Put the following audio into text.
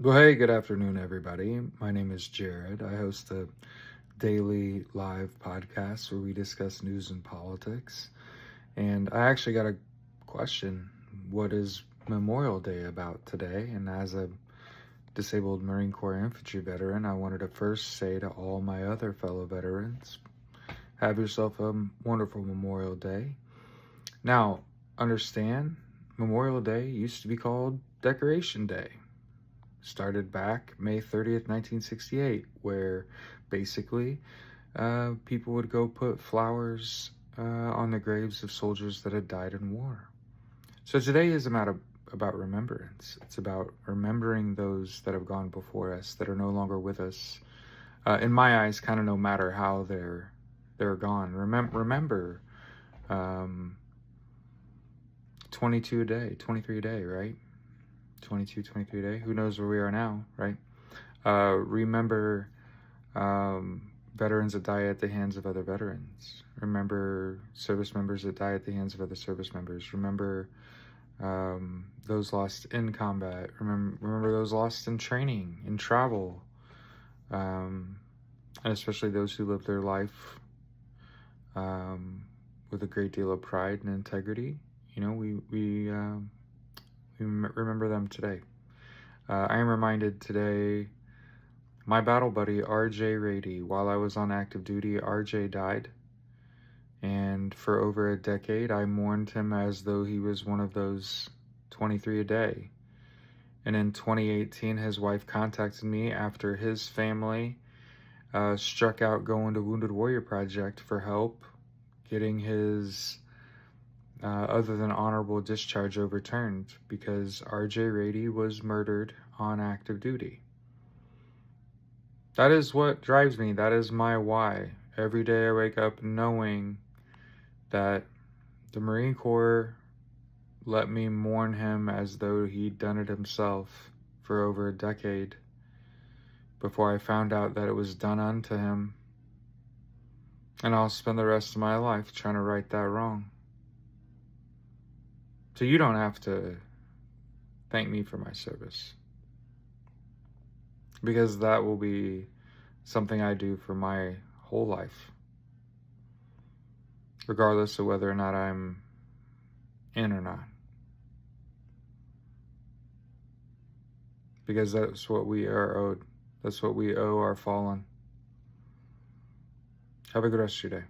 Well, hey, good afternoon, everybody. My name is Jared. I host a daily live podcast where we discuss news and politics. And I actually got a question. What is Memorial Day about today? And as a disabled Marine Corps infantry veteran, I wanted to first say to all my other fellow veterans, have yourself a wonderful Memorial Day. Now, understand, Memorial Day used to be called Decoration Day. Started back May 30th, 1968, where basically people would go put flowers on the graves of soldiers that had died in war. So today is about remembrance. It's about remembering those that have gone before us, that are no longer with us. In my eyes, kind of no matter how they're gone. Remember, um, 22 a day, 23 a day, right? 22, 23 a day. Who knows where we are now, right? Remember veterans that die at the hands of other veterans. Remember service members that die at the hands of other service members. Remember those lost in combat. Remember those lost in training, in travel, and especially those who live their life with a great deal of pride and integrity. You know, we remember them today. I am reminded today, my battle buddy, R.J. Rady, while I was on active duty, R.J. died. And for over a decade, I mourned him as though he was one of those 23 a day. And in 2018, his wife contacted me after his family struck out going to Wounded Warrior Project for help getting his other than honorable discharge overturned because R.J. Rady was murdered on active duty. That is what drives me. That is my why. Every day I wake up knowing that the Marine Corps let me mourn him as though he'd done it himself for over a decade before I found out that it was done unto him. And I'll spend the rest of my life trying to right that wrong. So you don't have to thank me for my service, because that will be something I do for my whole life, regardless of whether or not I'm in or not. Because that's what we are owed. That's what we owe our fallen. Have a good rest of your day.